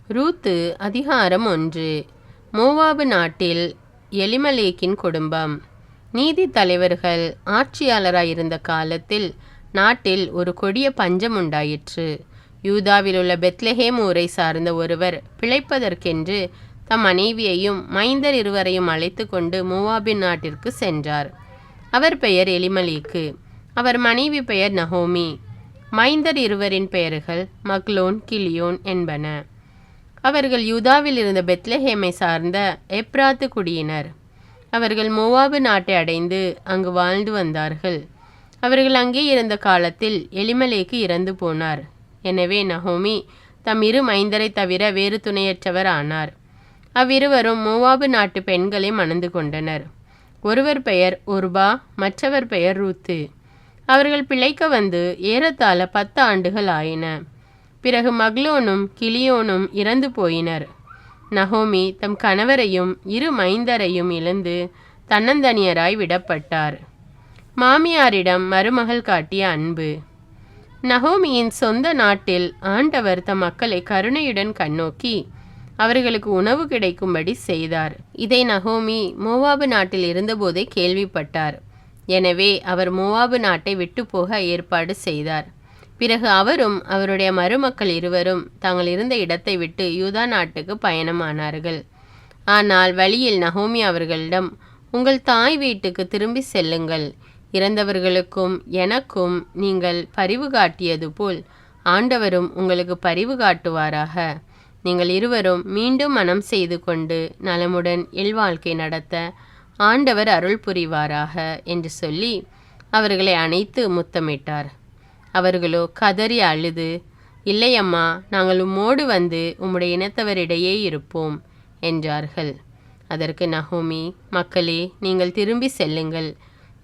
ரூத்து அதிகாரம் 1. மோவாபு நாட்டில் எலிமலேக்கின் குடும்பம். நீதி தலைவர்கள் ஆட்சியாளராயிருந்த காலத்தில் நாட்டில் ஒரு கொடிய பஞ்சம் உண்டாயிற்று. யூதாவில் உள்ள பெத்லெஹேம் ஊரை சார்ந்த ஒருவர் பிழைப்பதற்கென்று தம் மனைவியையும் மைந்தர் இருவரையும் அழைத்து கொண்டு மோவாபின் நாட்டிற்கு சென்றார். அவர் பெயர் எலிமலேக்கு, அவர் மனைவி பெயர் நகோமி. மைந்தர் இருவரின் பெயர்கள் மக்லோன் கிலியோன் என்பன. அவர்கள் யூதாவில் இருந்த பெத்லெஹேமை சார்ந்த எப்ராத்து குடியினர். அவர்கள் மோவாபு நாட்டை அடைந்து அங்கு வாழ்ந்து வந்தார்கள். அவர்கள் அங்கே இருந்த காலத்தில் எலிமலேக்கு இறந்து போனார். எனவே நகோமி தம் இரு மைந்தரை தவிர வேறு துணையற்றவர் ஆனார். அவ்விருவரும் மோவாபு நாட்டு பெண்களை மணந்து கொண்டனர். ஒருவர் பெயர் ஒர்பா, மற்றவர் பெயர் ரூத்து. அவர்கள் பிழைக்க வந்து ஏறத்தாழ 10 ஆண்டுகள் ஆயின. பிறகு மக்லோனும் கிலியோனும் இறந்து போயினர். நகோமி தம் கணவரையும் இரு மைந்தரையும் இழந்து தன்னந்தனியராய் விடப்பட்டார். மாமியாரிடம் மருமகள் காட்டிய அன்பு. நகோமியின் சொந்த நாட்டில் ஆண்டவர் தம் மக்களை கருணையுடன் கண்ணோக்கி அவர்களுக்கு உணவு கிடைக்கும்படி செய்தார். இதை நகோமி மோவாபு நாட்டில் இருந்தபோதே கேள்விப்பட்டார். எனவே அவர் மோவாபு நாட்டை விட்டு போக ஏற்பாடு செய்தார். பிறகு அவரும் அவருடைய மருமக்கள் இருவரும் தாங்கள் இருந்த இடத்தை விட்டு யூதா நாட்டுக்கு பயணமானார்கள். ஆனால் வழியில் நகோமி அவர்களிடம், உங்கள் தாய் வீட்டுக்கு திரும்பி செல்லுங்கள். இறந்தவர்களுக்கும் எனக்கும் நீங்கள் பரிவு காட்டியது போல் ஆண்டவரும் உங்களுக்கு பரிவு காட்டுவாராக. நீங்கள் இருவரும் மீண்டும் மனம் செய்து கொண்டு நலமுடன் இல்வாழ்க்கை நடத்த ஆண்டவர் அருள் புரிவாராக என்று சொல்லி அவர்களை அணைத்து முத்தமிட்டார். அவர்களோ கதறி அழுது, இல்லையம்மா, நாங்கள் உம்மோடு வந்து உம்முடைய இனத்தவரிடையே இருப்போம் என்றார்கள். அதற்கு நகோமி, மக்களே, நீங்கள் திரும்பி செல்லுங்கள்.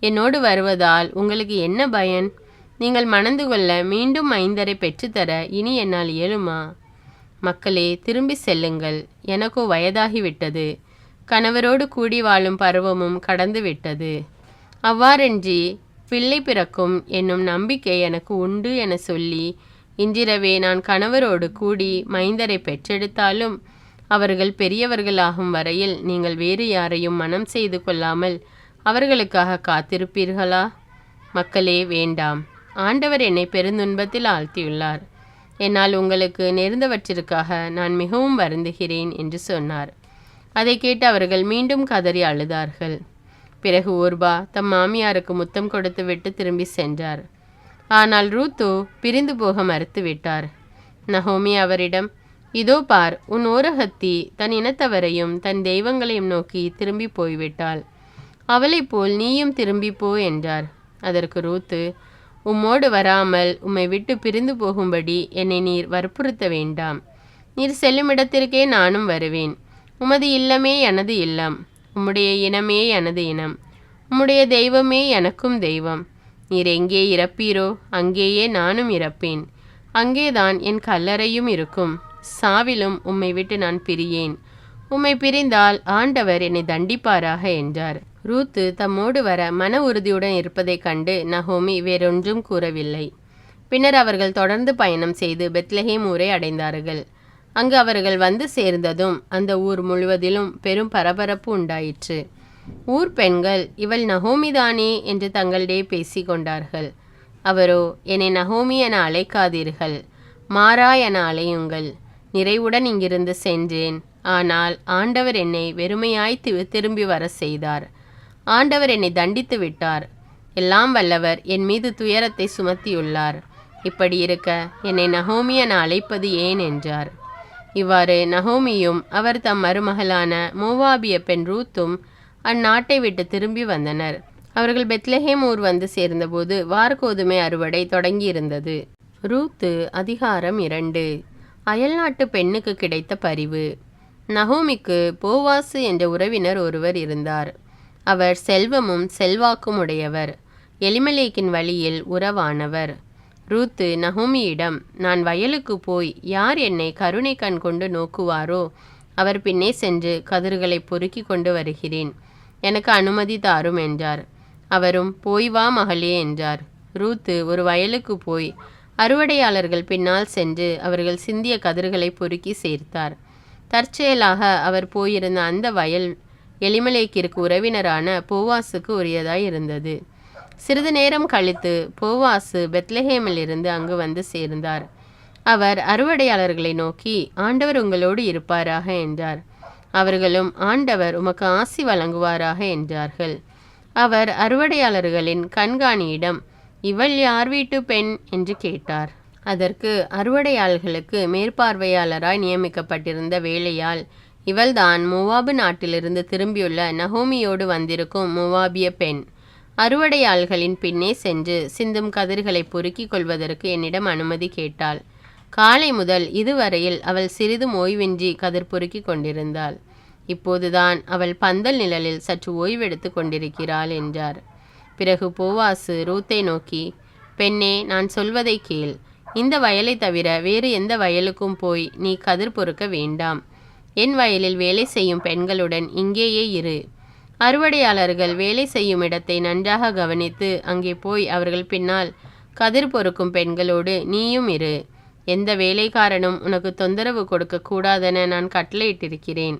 என்னோடு வருவதால் உங்களுக்கு என்ன பயன்? நீங்கள் மணந்து கொள்ள மீண்டும் மைந்தரை பெற்றுத்தர இனி என்னால் இயலுமா? மக்களே, திரும்பி செல்லுங்கள். எனக்கோ வயதாகிவிட்டது. கணவரோடு கூடி வாழும் பருவமும் கடந்து விட்டது. அவ்வாறன்றி பிள்ளை பிறக்கும் என்னும் நம்பிக்கை எனக்கு உண்டு என சொல்லி இன்றிரவே நான் கணவரோடு கூடி மைந்தரை பெற்றெடுத்தாலும் அவர்கள் பெரியவர்களாகும் வரையில் நீங்கள் வேறு யாரையும் மனம் செய்து கொள்ளாமல் அவர்களுக்காக காத்திருப்பீர்களா? மக்களே, வேண்டாம். ஆண்டவர் என்னை பெருந்துன்பத்தில் ஆழ்த்தியுள்ளார். என்னால் உங்களுக்கு நேர்ந்தவற்றிற்காக நான் மிகவும் வருந்துகிறேன் என்று சொன்னார். அதை கேட்டு அவர்கள் மீண்டும் கதறி அழுதார்கள். பிறகு ஓர்பா தம் மாமியாருக்கு முத்தம் கொடுத்து விட்டு திரும்பி சென்றார். ஆனால் ரூத்து பிரிந்து போக மறுத்து விட்டார். நகோமி அவரிடம், இதோ பார், உன் ஓரகத்தி தன் இனத்தவரையும் தன் தெய்வங்களையும் நோக்கி திரும்பி போய்விட்டாள். அவளைப் போல் நீயும் திரும்பி போ என்றார். அதற்கு ரூத்து, உம்மோடு வராமல் உம்மை விட்டு பிரிந்து போகும்படி என்னை நீர் வற்புறுத்த வேண்டாம். நீர் செல்லும் இடத்திற்கே நானும் வருவேன். உமது இல்லமே எனது இல்லம், உம்முடைய இனமே எனது இனம், உம்முடைய தெய்வமே எனக்கும் தெய்வம். நீர் எங்கே இறப்பீரோ அங்கேயே நானும் இறப்பேன். அங்கேதான் என் கல்லறையும் இருக்கும். சாவிலும் உம்மை விட்டு நான் பிரியேன். உம்மை பிரிந்தால் ஆண்டவர் என்னை தண்டிப்பாராக என்றார். ரூத்து தம்மோடு வர மன உறுதியுடன் இருப்பதைக் கண்டு நகோமி வேறொன்றும் கூறவில்லை. பின்னர் அவர்கள் தொடர்ந்து பயணம் செய்து பெத்லெஹேம் ஊரை அடைந்தார்கள். அங்கு அவர்கள் வந்து சேர்ந்ததும் அந்த ஊர் முழுவதிலும் பெரும் பரபரப்பு உண்டாயிற்று. ஊர் பெண்கள், இவள் நகோமிதானே என்று தங்களிடையே பேசி கொண்டார்கள். அவரோ, என்னை நகோமி என அழைக்காதீர்கள், மாறா என அழையுங்கள். நிறைவுடன் இங்கிருந்து சென்றேன். ஆனால் ஆண்டவர் என்னை வெறுமையாய் திரும்பி வர செய்தார். ஆண்டவர் என்னை தண்டித்து விட்டார். எல்லாம் வல்லவர் என் மீது துயரத்தை சுமத்தியுள்ளார். இப்படி இருக்க என்னை நகோமி என அழைப்பது ஏன் என்றார். இவ்வாறு நகோமியும் அவர் தம் மருமகளான மோவாபிய பெண் ரூத்தும் அந்நாட்டை விட்டு திரும்பி வந்தனர். அவர்கள் பெத்லெஹேம் ஊர் வந்து சேர்ந்தபோது வார்கோதுமை அறுவடை தொடங்கியிருந்தது. ரூத்து அதிகாரம் 2. அயல்நாட்டு பெண்ணுக்கு கிடைத்த பரிவு. நகோமிக்கு போவாசு என்ற உறவினர் ஒருவர் இருந்தார். அவர் செல்வமும் செல்வாக்கும் உடையவர், எலிமலேக்கின் வழியில் உறவானவர். ரூத்து நகோமியிடம், நான் வயலுக்கு போய் யார் என்னை கருணை கண் கொண்டு நோக்குவாரோ அவர் பின்னே சென்று கதிர்களை பொறுக்கி கொண்டு வருகிறேன். எனக்கு அனுமதி தாரும் என்றார். அவரும், போய் வா மகளே என்றார். ரூத்து ஒரு வயலுக்கு போய் அறுவடையாளர்கள் பின்னால் சென்று அவர்கள் சிந்திய கதிர்களை பொறுக்கி சேர்த்தார். தற்செயலாக அவர் போயிருந்த அந்த வயல் எலிமலேக்கிற்கு உறவினரான போவாசுக்கு உரியதாய் இருந்தது. சிறிது நேரம் கழித்து போவாசு பெத்லஹேமிலிருந்து அங்கு வந்து சேர்ந்தார். அவர் அறுவடையாளர்களை நோக்கி, ஆண்டவர் உங்களோடு இருப்பாராக என்றார். அவர்களும், ஆண்டவர் உமக்கு ஆசி வழங்குவாராக என்றார்கள். அவர் அறுவடையாளர்களின் கண்காணியிடம், இவள் யார் வீட்டு பெண் என்று கேட்டார். அதற்கு அறுவடையாளர்களுக்கு மேற்பார்வையாளராய் நியமிக்கப்பட்டிருந்த வேலையாள், இவள்தான் மோவாபு நாட்டிலிருந்து திரும்பியுள்ள நகோமியோடு வந்திருக்கும் மோவாபிய பெண். அறுவடையாள்களின் பின்னே சென்று சிந்தும் கதிர்களை பொறுக்கிக் கொள்வதற்கு என்னிடம் அனுமதி கேட்டாள். காலை முதல் இதுவரையில் அவள் சிறிதும் ஓய்வின்றி கதிர் பொறுக்கிக் கொண்டிருந்தாள். இப்போதுதான் அவள் பந்தல் நிழலில் சற்று ஓய்வெடுத்து கொண்டிருக்கிறாள் என்றார். பிறகு போவாசு ரூத்தை நோக்கி, பெண்ணே, நான் சொல்வதை கேள். இந்த வயலை தவிர வேறு எந்த வயலுக்கும் போய் நீ கதிர் பொறுக்க வேண்டாம். என் வயலில் வேலை செய்யும் பெண்களுடன் இங்கேயே இரு. அறுவடையாளர்கள் வேலை செய்யும் இடத்தை நன்றாக கவனித்து அங்கே போய் அவர்கள் பின்னால் கதிர் பொறுக்கும் பெண்களோடு நீயும் இரு. எந்த வேலைக்காரனும் உனக்கு தொந்தரவு கொடுக்க கூடாதென நான் கட்டளையிட்டிருக்கிறேன்.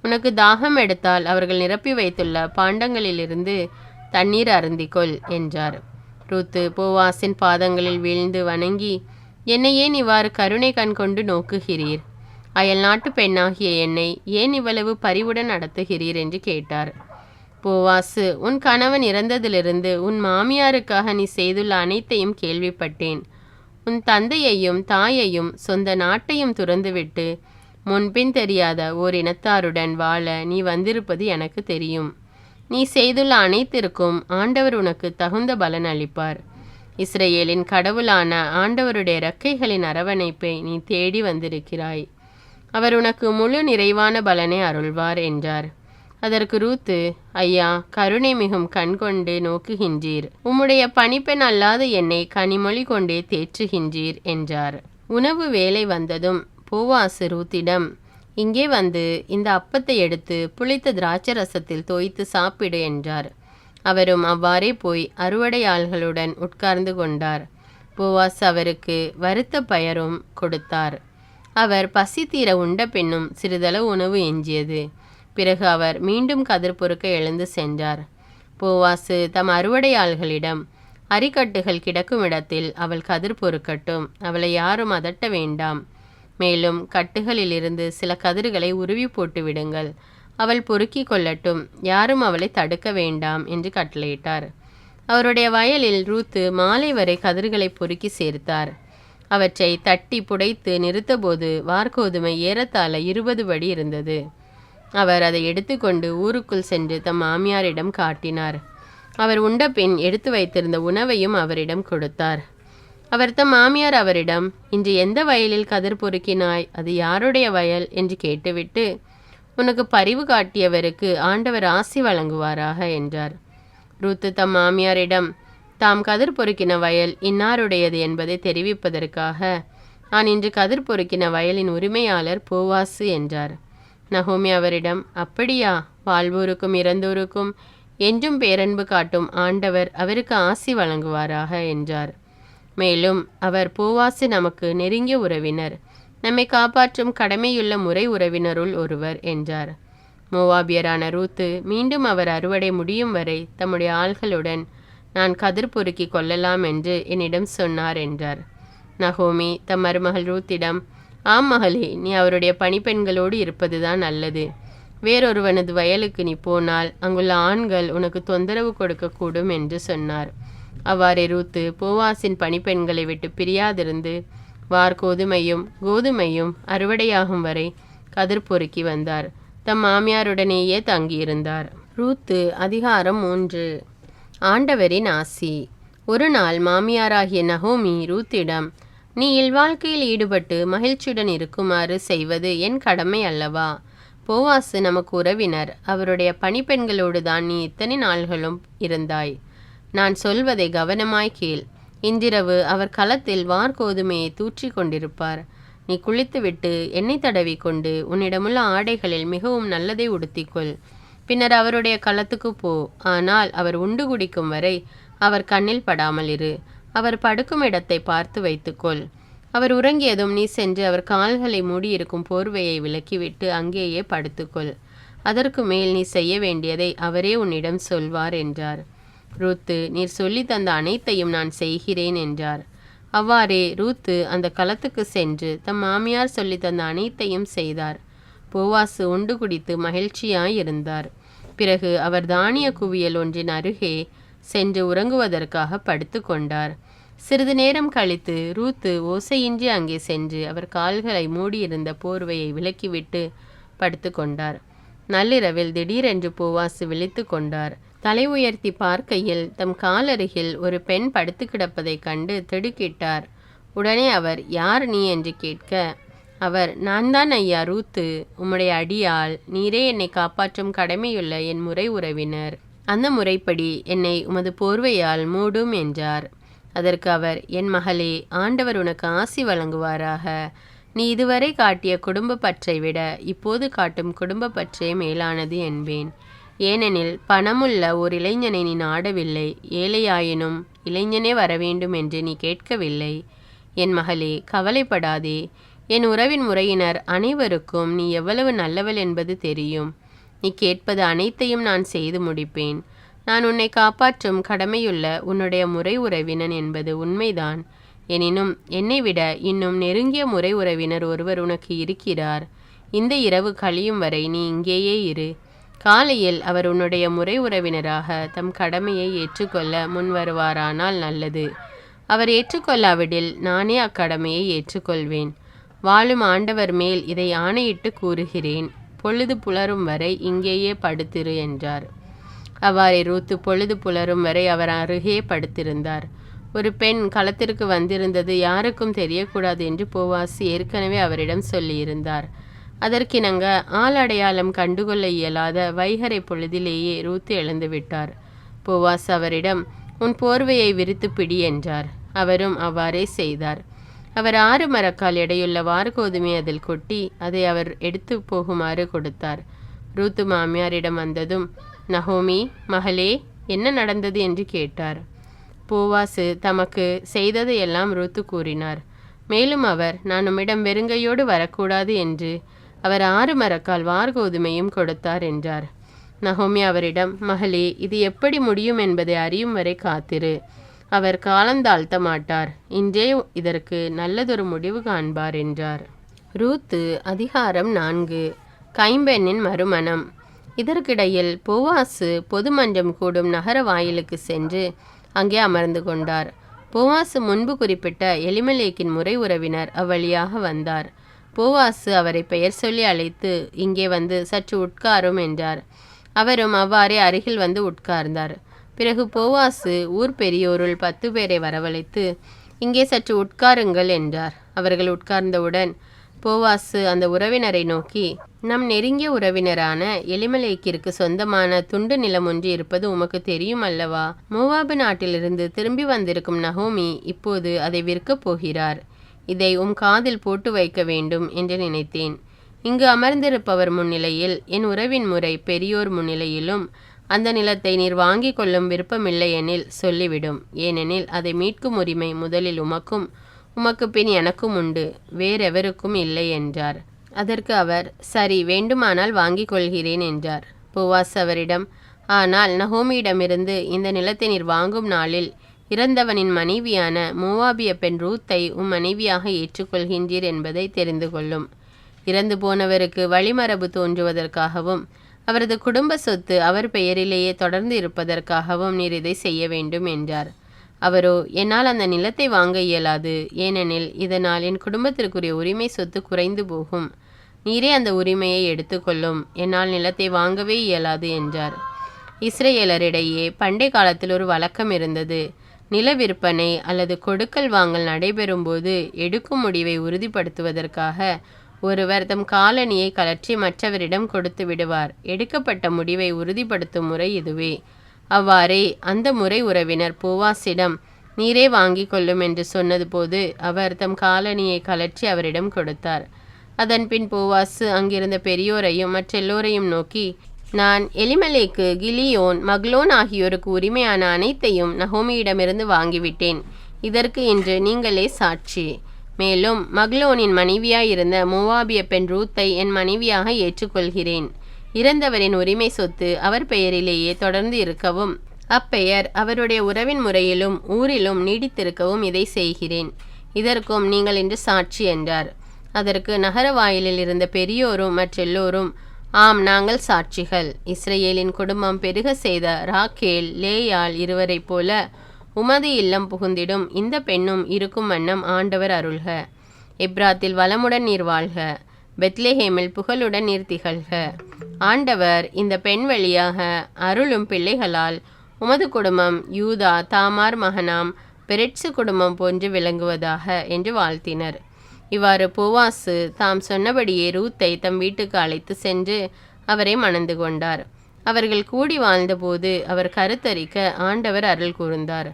உனக்கு தாகம் எடுத்தால் அவர்கள் நிரப்பி வைத்துள்ள பாண்டங்களிலிருந்து தண்ணீர் அருந்திக்கொள் என்றார். ரூத்து போவாசின் பாதங்களில் வீழ்ந்து வணங்கி, என்னை ஏன் இவ்வாறு கருணை கண் கொண்டு நோக்குகிறீர்? அயல் நாட்டு பெண்ணாகிய என்னை ஏன் இவ்வளவு பரிவுடன் நடத்துகிறீர் என்று கேட்டார். போவாசு, உன் கணவன் இறந்ததிலிருந்து உன் மாமியாருக்காக நீ செய்துள்ள அனைத்தையும் கேள்விப்பட்டேன். உன் தந்தையையும் தாயையும் சொந்த நாட்டையும் துறந்துவிட்டு முன்பின் தெரியாத ஓர் இனத்தாருடன் வாழ நீ வந்திருப்பது எனக்கு தெரியும். நீ செய்துள்ள அனைத்திற்கும் ஆண்டவர் உனக்கு தகுந்த பலன் அளிப்பார். இஸ்ரேலின் கடவுளான ஆண்டவருடைய இறக்கைகளின் அரவணைப்பை நீ தேடி வந்திருக்கிறாய். அவர் உனக்கு முழு நிறைவான பலனை அருள்வார் என்றார். அதற்கு ரூத்து, ஐயா, கருணை மிகும் கண் கொண்டு நோக்குகின்றீர். உம்முடைய பணிப்பெண் அல்லாத என்னை கனிமொழி கொண்டே தேற்றுகின்றீர் என்றார். உணவு வேலை வந்ததும் போவாசு ரூத்திடம், இங்கே வந்து இந்த அப்பத்தை எடுத்து புளித்த திராட்சை ரசத்தில் தோய்த்து சாப்பிடு என்றார். அவரும் அவ்வாறே போய் அறுவடையாள்களுடன் உட்கார்ந்து கொண்டார். போவாஸ் அவருக்கு வறுத்த பயரும் கொடுத்தார். அவர் பசி தீர உண்ட பின்னும் சிறிதளவு உணவு எஞ்சியது. பிறகு அவர் மீண்டும் கதிர் பொறுக்க எழுந்து சென்றார். போவாசு தம் அறுவடையாள்களிடம், அரிக்கட்டுகள் கிடக்கும் இடத்தில் அவள் கதிர் பொறுக்கட்டும், அவளை யாரும் அதட்ட வேண்டாம். மேலும் கட்டுகளிலிருந்து சில கதிர்களை உருவி போட்டு விடுங்கள், அவள் பொறுக்கி கொள்ளட்டும், யாரும் அவளை தடுக்க வேண்டாம் என்று கட்டளையிட்டார். அவருடைய வயலில் ரூத்து மாலை வரை கதிர்களை பொறுக்கி சேர்த்தார். அவற்றை தட்டி புடைத்து நிறுத்தபோது வார்கோதுமை ஏறத்தாழ 20 படி இருந்தது. அவர் அதை எடுத்துக்கொண்டு ஊருக்குள் சென்று தம் மாமியாரிடம் காட்டினார். அவர் உண்ட பின் எடுத்து வைத்திருந்த உணவையும் அவரிடம் கொடுத்தார். அவர் தம் மாமியார் அவரிடம், இன்று எந்த வயலில் கதிர் பொறுக்கினாய்? அது யாருடைய வயல் என்று கேட்டுவிட்டு, உனக்கு பரிவு காட்டியவருக்கு ஆண்டவர் ஆசி வழங்குவாராக என்றார். ரூத்து தம் மாமியாரிடம், தாம் கதிர் பொறுக்கின வயல் இன்னாருடையது என்பதை தெரிவிப்பதற்காக, நான் இன்று கதிர் பொறுக்கின வயலின் உரிமையாளர் போவாசு என்றார். நகோமி அவரிடம், அப்படியா? வாழ்வோருக்கும் இறந்தோருக்கும் என்றும் பேரன்பு காட்டும் ஆண்டவர் அவருக்கு ஆசி வழங்குவாராக என்றார். மேலும் அவர், போவாசு நமக்கு நெருங்கிய உறவினர், நம்மை காப்பாற்றும் கடமையுள்ள முறை உறவினருள் ஒருவர் என்றார். மோவாபியரான ரூத்து மீண்டும் அவர் அறுவடை முடியும் வரை தம்முடைய ஆள்களுடன் நான் கதிர் பொறுக்கி கொள்ளலாம் என்று என்னிடம் சொன்னார் என்றார். நகோமி தம் மருமகள் ரூத்திடம், ஆம் மகளே, நீ அவருடைய பணிப்பெண்களோடு இருப்பதுதான் நல்லது. வேறொருவனது வயலுக்கு நீ போனால் அங்குள்ள ஆண்கள் உனக்கு தொந்தரவு கொடுக்கக்கூடும் என்று சொன்னார். அவ்வாறே ரூத்து போவாசின் பணிப்பெண்களை விட்டு பிரியாதிருந்து வார்கோதுமையும் கோதுமையும் அறுவடையாகும் வரை கதிர் பொறுக்கி வந்தார். தம் மாமியாருடனேயே தங்கியிருந்தார். ரூத்து அதிகாரம் 3. ஆண்டவரின் ஆசி. ஒரு நாள் மாமியாராகிய நகோமி ரூத்திடம், நீ இல்வாழ்க்கையில் ஈடுபட்டு மகிழ்ச்சியுடன் இருக்குமாறு செய்வது என் கடமை அல்லவா? போவாசு நமக்கு உறவினர், அவருடைய பணிப்பெண்களோடு தான் நீ இத்தனை நாள்களும் இருந்தாய். நான் சொல்வதை கவனமாய் கேள். இன்றிரவு அவர் களத்தில் வார்கோதுமையை தூற்றி கொண்டிருப்பார். நீ குளித்துவிட்டு எண்ணெய் தடவி கொண்டு உன்னிடமுள்ள ஆடைகளில் மிகவும் நல்லதை உடுத்திக்கொள். பின்னர் அவருடைய களத்துக்கு போ. ஆனால் அவர் உண்டு குடிக்கும் வரை அவர் கண்ணில் படாமல் இரு. அவர் படுக்கும் இடத்தை பார்த்து வைத்துக்கொள். அவர் உறங்கியதும் நீ சென்று அவர் கால்களை மூடியிருக்கும் போர்வையை விலக்கிவிட்டு அங்கேயே படுத்துக்கொள். அதற்கு மேல் நீ செய்ய வேண்டியதை அவரே உன்னிடம் சொல்வார் என்றார். ரூத்து, நீர் சொல்லி தந்த அனைத்தையும் நான் செய்கிறேன் என்றார். அவ்வாறே ரூத்து அந்த களத்துக்கு சென்று தம் மாமியார் சொல்லி தந்த அனைத்தையும் செய்தார். போவாசு உண்டு குடித்து மகிழ்ச்சியாயிருந்தார். பிறகு அவர் தானிய குவியல் ஒன்றின் அருகே சென்று உறங்குவதற்காக படுத்து கொண்டார். சிறிது நேரம் கழித்து ரூத்து ஓசையின்றி அங்கே சென்று அவர் கால்களை மூடியிருந்த போர்வையை விலக்கிவிட்டு படுத்து கொண்டார். நள்ளிரவில் திடீரென்று போவாசு விழித்து கொண்டார். தலை உயர்த்தி பார்க்கையில் தம் காலருகில் ஒரு பெண் படுத்து கிடப்பதைக் கண்டு திடுக்கிட்டார். உடனே அவர், யார் நீ என்று கேட்க, அவர், நான் தான் ஐயா ரூத்து, உம்முடைய அடியாள். நீரே என்னை காப்பாற்றும் கடமையுள்ள என் முறை உறவினர். அந்த முறைப்படி என்னை உமது போர்வையால் மூடும் என்றார். அதற்கு அவர், என் மகளே, ஆண்டவர் உனக்கு ஆசி வழங்குவாராக. நீ இதுவரை காட்டிய குடும்ப பற்றை விட இப்போது காட்டும் குடும்ப பற்றே மேலானது என்பேன். ஏனெனில் பணமுள்ள ஓர் இளைஞனை நீ நாடவில்லை, ஏழையாயினும் இளைஞனே வரவேண்டும் என்று நீ கேட்கவில்லை. என் மகளே, கவலைப்படாதே. என் உறவின் முறையினர் அனைவருக்கும் நீ எவ்வளவு நல்லவள் என்பது தெரியும். நீ கேட்பது அனைத்தையும் நான் செய்து முடிப்பேன். நான் உன்னை காப்பாற்றும் கடமையுள்ள உன்னுடைய முறை உறவினன் என்பது உண்மைதான். எனினும் என்னை விட இன்னும் நெருங்கிய முறை உறவினர் ஒருவர் உனக்கு இருக்கிறார். இந்த இரவு கழியும் வரை நீ இங்கேயே இரு. காலையில் அவர் உன்னுடைய முறை உறவினராக தம் கடமையை ஏற்றுக்கொள்ள முன் வருவாரானால் நல்லது. அவர் ஏற்றுக்கொள்ளாவிடில் நானே அக்கடமையை ஏற்றுக்கொள்வேன். வாழும் ஆண்டவர் மேல் இதை ஆணையிட்டு கூறுகிறேன். பொழுது புலரும் வரை இங்கேயே படுத்திரு என்றார். அவ்வாறே ரூத்து பொழுது புலரும் வரை அவர் அருகே படுத்திருந்தார். ஒரு பெண் களத்திற்கு வந்திருந்தது யாருக்கும் தெரியக்கூடாது என்று போவாசு ஏற்கனவே அவரிடம் சொல்லியிருந்தார். அதற்கிணங்க ஆள் அடையாளம் கண்டுகொள்ள இயலாத வைகரை பொழுதிலேயே ரூத்து எழுந்து விட்டார். போவாசு அவரிடம், உன் போர்வையை விரித்து பிடி என்றார். அவரும் அவ்வாறே செய்தார். அவர் 6 மரக்கால் எடையுள்ள வார்கோதுமை அதில் கொட்டி அதை அவர் எடுத்து போகுமாறு கொடுத்தார். ரூத்து மாமியாரிடம் வந்ததும், நகோமி, மகளே, என்ன நடந்தது என்று கேட்டார். போவாசு தமக்கு செய்ததையெல்லாம் ரூத்து கூறினார். மேலும் அவர், நான் உம்மிடம் வெறுங்கையோடு வரக்கூடாது என்று அவர் 6 மரக்கால் வார்கோதுமையும் கொடுத்தார் என்றார். நகோமி அவரிடம், மகளே, இது எப்படி முடியும் என்பதை அறியும் வரை காத்திரு. அவர் காலந்தாழ்த்த மாட்டார். இன்றே இதற்கு நல்லதொரு முடிவு காண்பார் என்றார். ரூத்து அதிகாரம் 4. கைம்பெண்ணின் மறுமணம். இதற்கிடையில் போவாசு பொது மன்றம் கூடும் நகர வாயிலுக்கு சென்று அங்கே அமர்ந்து கொண்டார். போவாசு முன்பு குறிப்பிட்ட எலிமெலேக்கின் முறை உறவினர் அவ்வழியாக வந்தார். போவாசு அவரை பெயர் சொல்லி அழைத்து, இங்கே வந்து சற்று உட்காரும் என்றார். அவரும் அவ்வாறே அருகில் வந்து உட்கார்ந்தார். பிறகு போவாசு ஊர் பெரியோருள் 10 பேரை வரவழைத்து, இங்கே சற்று உட்காருங்கள் என்றார். அவர்கள் உட்கார்ந்தவுடன் போவாசு அந்த உறவினரை நோக்கி, நம் நெருங்கிய உறவினரான எலிமெலேக்கிற்கு சொந்தமான துண்டு நிலம் ஒன்று இருப்பது உமக்கு தெரியும் அல்லவா? மோவாபு நாட்டிலிருந்து திரும்பி வந்திருக்கும் நகோமி இப்போது அதை விற்கப் போகிறார். இதை காதில் போட்டு வைக்க வேண்டும் என்று நினைத்தேன். இங்கு அமர்ந்திருப்பவர் முன்னிலையில், என் உறவின் முறை பெரியோர் முன்னிலையிலும் அந்த நிலத்தை நீர் வாங்கி கொள்ளும் விருப்பமில்லை எனில் சொல்லிவிடும். ஏனெனில் அதை மீட்கும் உரிமை முதலில் உமக்கும் உமக்கு பின் எனக்கும் உண்டு, வேறெவருக்கும் இல்லை என்றார். அதற்கு அவர், சரி, வேண்டுமானால் வாங்கிக் கொள்கிறேன் என்றார். போவாஸ் அவரிடம், ஆனால் நகோமியிடமிருந்து இந்த நிலத்தை நீர் வாங்கும் நாளில் இறந்தவனின் மனைவியான மோவாபிய பெண் ரூத்தை மனைவியாக ஏற்றுக்கொள்கின்றீர் என்பதை தெரிந்து கொள்ளும். இறந்து போனவருக்கு வழிமரபு தோன்றுவதற்காகவும் அவரது குடும்ப சொத்து அவர் பெயரிலேயே தொடர்ந்து இருப்பதற்காகவும் நீர் இதை செய்ய வேண்டும் என்றார். அவரோ, என்னால் அந்த நிலத்தை வாங்க இயலாது. ஏனெனில் இதனால் என் குடும்பத்திற்குரிய உரிமை சொத்து குறைந்து போகும். நீரே அந்த உரிமையை எடுத்துக்கொள்ளும். என்னால் நிலத்தை வாங்கவே இயலாது என்றார். இஸ்ரேலரிடையே பண்டை காலத்தில் ஒரு வழக்கம் இருந்தது. நில விற்பனை அல்லது கொடுக்கல் வாங்கல் நடைபெறும் போது எடுக்கும் முடிவை உறுதிப்படுத்துவதற்காக ஒருவர் தம் காலணியை கலற்றி மற்றவரிடம் கொடுத்து விடுவார். எடுக்கப்பட்ட முடிவை உறுதிப்படுத்தும் முறை இதுவே. அவ்வாறே அந்த முறை உறவினர் போவாசிடம், நீரே வாங்கி கொள்ளும் என்று சொன்னது போது அவர் தம் காலணியை கலற்றி அவரிடம் கொடுத்தார். அதன்பின் போவாசு அங்கிருந்த பெரியோரையும் மற்றெல்லோரையும் நோக்கி, நான் எலிமெலேக்கு, கிலியோன், மக்லோன் ஆகியோருக்கு உரிமையான அனைத்தையும் நகோமியிடமிருந்து வாங்கிவிட்டேன். இதற்கு இன்று நீங்களே சாட்சி. மேலும் மக்லோனின் மனைவியாயிருந்த மோவாபிய பெண் ரூத்தை என் மனைவியாக ஏற்றுக்கொள்கிறேன். இறந்தவரின் உரிமை சொத்து அவர் பெயரிலேயே தொடர்ந்து இருக்கவும், அப்பெயர் அவருடைய உறவின் முறையிலும் ஊரிலும் நீடித்திருக்கவும் இதை செய்கிறேன். இதற்கும் நீங்கள் இன்று சாட்சி என்றார். அதற்கு நகர வாயிலில் இருந்த பெரியோரும் மற்றெல்லோரும், ஆம், நாங்கள் சாட்சிகள். இஸ்ரவேலின் குடும்பம் பெருக செய்த ராக்கேல் லேயாள் இருவரைப் போல உமது இல்லம் புகுந்திடும் இந்த பெண்ணும் இருக்கும் வண்ணம் ஆண்டவர் அருள்க. எப்ராத்தில் வளமுடன் நீர் வாழ்க, பெத்லெஹேமில் புகழுடன் நீர் திகழ்க. ஆண்டவர் இந்த பெண் வழியாக அருளும் பிள்ளைகளால் உமது குடும்பம் யூதா தாமார் மகனாம் பெரெட்சு குடும்பம் போன்று விளங்குவதாக என்று வாழ்த்தினர். இவ்வாறு போவாசு தாம் சொன்னபடியே ரூத்தை தம் வீட்டுக்கு அழைத்து சென்று அவரை மணந்து கொண்டார். அவர்கள் கூடி வாழ்ந்தபோது அவர் கருத்தரிக்க ஆண்டவர் அருள் கூர்ந்தார்.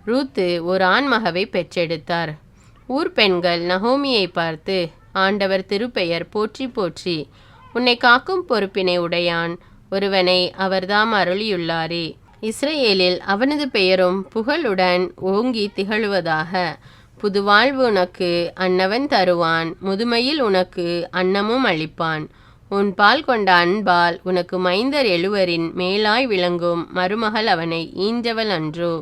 ரூத்து ஒரு ஆண்மகவை பெற்றெடுத்தார். ஊர் பெண்கள் நகோமியை பார்த்து, ஆண்டவர் திருப்பெயர் போற்றி போற்றி, உன்னை காக்கும் பொறுப்பினை உடையான் ஒருவனை அவர்தாம் அருளியுள்ளாரே. இஸ்ரவேலில் அவனது பெயரும் புகழுடன் ஓங்கி திகழுவதாக. புதுவாழ்வு உனக்கு அன்னவன் தருவான், முதுமையில் உனக்கு அன்னமும் அளிப்பான். உன் பால் கொண்ட அன்பால் உனக்கு மைந்தர் எழுவரின் மேலாய் விளங்கும் மருமகள் அவனை ஈன்றவள் அன்றோ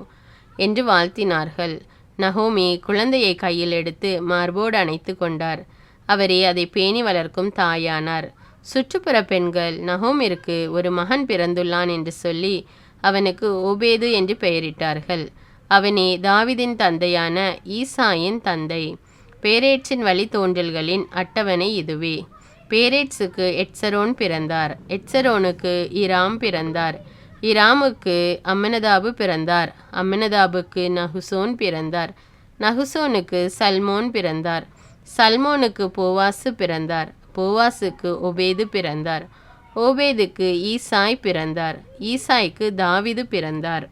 என்று வாழ்த்தினார்கள். நகோமி குழந்தையை கையில் எடுத்து மார்போடு அணைத்து கொண்டார். அவரே அதை பேணி வளர்க்கும் தாயானார். சுற்றுப்புற பெண்கள் நகோமிற்கு ஒரு மகன் பிறந்துள்ளான் என்று சொல்லி அவனுக்கு ஓபேது என்று பெயரிட்டார்கள். அவனே தாவிதின் தந்தையான ஈசாயின் தந்தை. பேரேட்சின் வழித்தோன்றல்களின் அட்டவணை இதுவே. பேரேட்ஸுக்கு எட்சரோன் பிறந்தார். எட்சரோனுக்கு இராம் பிறந்தார். இராமுக்கு அம்மினதாபு பிறந்தார். அம்மினதாபுக்கு நகுசோன் பிறந்தார். நகுசோனுக்கு சல்மோன் பிறந்தார். சல்மோனுக்கு போவாசு பிறந்தார். போவாசுக்கு ஒபேது பிறந்தார். ஓபேதுக்கு ஈசாய் பிறந்தார். ஈசாய்க்கு தாவிது பிறந்தார்.